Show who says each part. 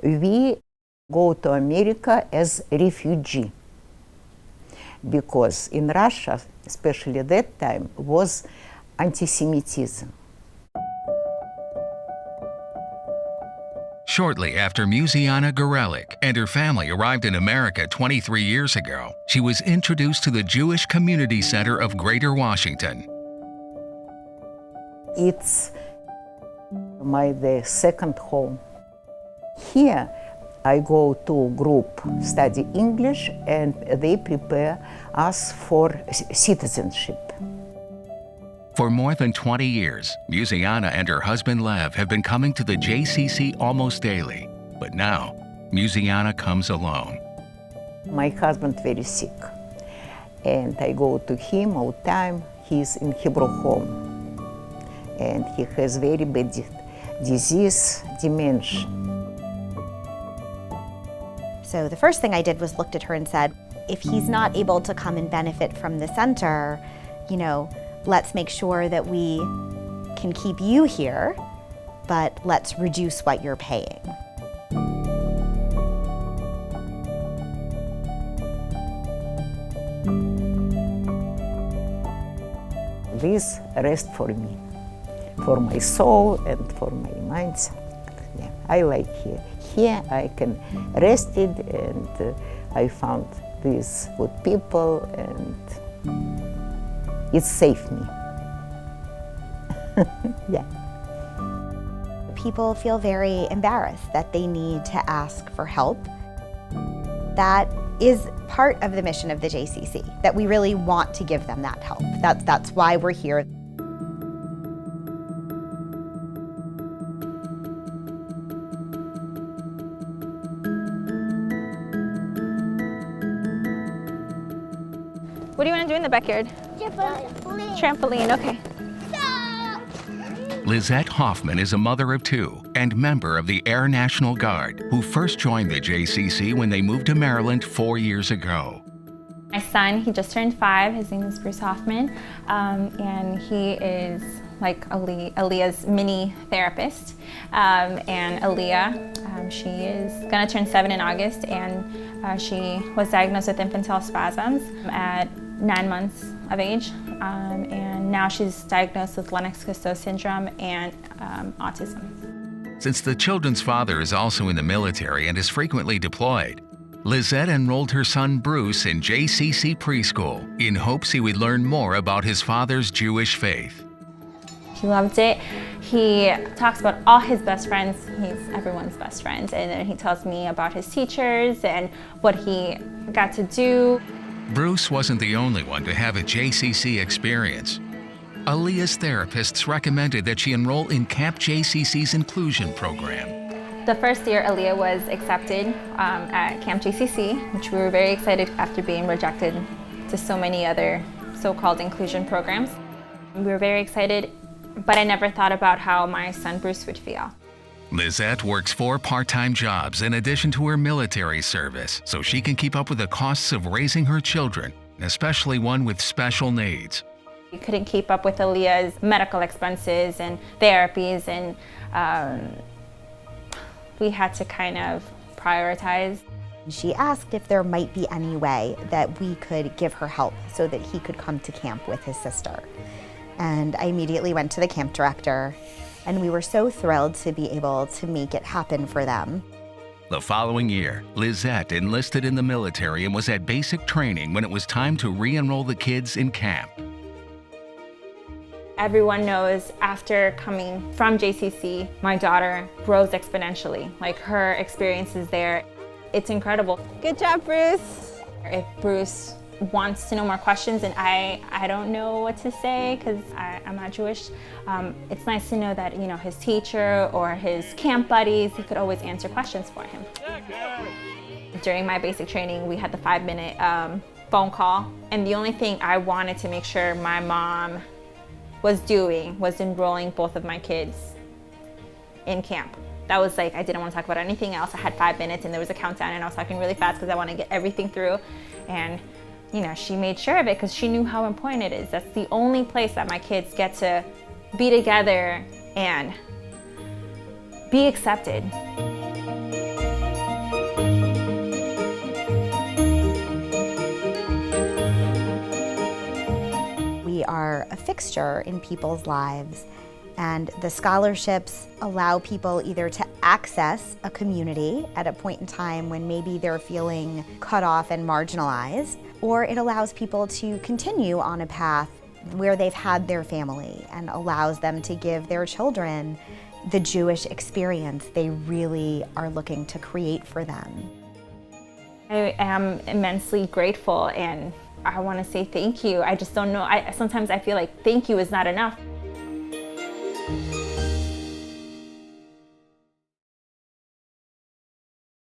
Speaker 1: we go to America as refugee, because in Russia, especially that time, was anti-Semitism.
Speaker 2: Shortly after Musiana Gorelik and her family arrived in America 23 years ago, she was introduced to the Jewish Community Center of Greater Washington.
Speaker 1: It's the second home. Here, I go to group study English, and they prepare us for citizenship.
Speaker 2: For more than 20 years, Musiana and her husband Lev have been coming to the JCC almost daily. But now, Musiana comes alone.
Speaker 1: My husband very sick, and I go to him all the time. He's in Hebrew home, and he has very bad disease, dementia.
Speaker 3: So the first thing I did was looked at her and said, if he's not able to come and benefit from the center, let's make sure that we can keep you here, but let's reduce what you're paying.
Speaker 1: This rest for me, for my soul and for my mind. Yeah, I like here. Here I can rest it, and I found these good people, and it saved me. Yeah.
Speaker 3: People feel very embarrassed that they need to ask for help. That is part of the mission of the JCC, that we really want to give them that help. That's why we're here.
Speaker 4: What do you want to do in the backyard? Trampoline, okay.
Speaker 2: Lizette Hoffman is a mother of two and member of the Air National Guard, who first joined the JCC when they moved to Maryland 4 years ago.
Speaker 4: My son, he just turned 5. His name is Bruce Hoffman, and he is like Aaliyah's mini therapist. And Aaliyah, she is going to turn 7 in August, and she was diagnosed with infantile spasms at 9 months of age, and now she's diagnosed with Lennox-Gastaut syndrome and autism.
Speaker 2: Since the children's father is also in the military and is frequently deployed, Lizette enrolled her son Bruce in JCC preschool in hopes he would learn more about his father's Jewish faith.
Speaker 4: He loved it. He talks about all his best friends. He's everyone's best friend, and then he tells me about his teachers and what he got to do.
Speaker 2: Bruce wasn't the only one to have a JCC experience. Aaliyah's therapists recommended that she enroll in Camp JCC's inclusion program.
Speaker 4: The first year, Aaliyah was accepted at Camp JCC, which we were very excited after being rejected to so many other so-called inclusion programs. We were very excited, but I never thought about how my son Bruce would feel.
Speaker 2: Lizette works 4 part-time jobs in addition to her military service, so she can keep up with the costs of raising her children, especially one with special needs.
Speaker 4: We couldn't keep up with Aaliyah's medical expenses and therapies, and we had to kind of prioritize.
Speaker 3: She asked if there might be any way that we could give her help so that he could come to camp with his sister. And I immediately went to the camp director, and we were so thrilled to be able to make it happen for them.
Speaker 2: The following year, Lizette enlisted in the military and was at basic training when it was time to re-enroll the kids in camp.
Speaker 4: Everyone knows after coming from JCC, my daughter grows exponentially. Like, her experiences there, it's incredible. Good job, Bruce. If Bruce wants to know more questions and I don't know what to say because I'm not Jewish, it's nice to know that, his teacher or his camp buddies, he could always answer questions for him. During my basic training, we had the 5-minute phone call, and the only thing I wanted to make sure my mom was doing was enrolling both of my kids in camp. That was I didn't want to talk about anything else. I had 5 minutes and there was a countdown, and I was talking really fast because I want to get everything through. And she made sure of it because she knew how important it is. That's the only place that my kids get to be together and be accepted.
Speaker 3: fixture in people's lives. And the scholarships allow people either to access a community at a point in time when maybe they're feeling cut off and marginalized, or it allows people to continue on a path where they've had their family and allows them to give their children the Jewish experience they really are looking to create for them.
Speaker 4: I am immensely grateful, and I want to say thank you. I just don't know. Sometimes I feel like thank you is not enough.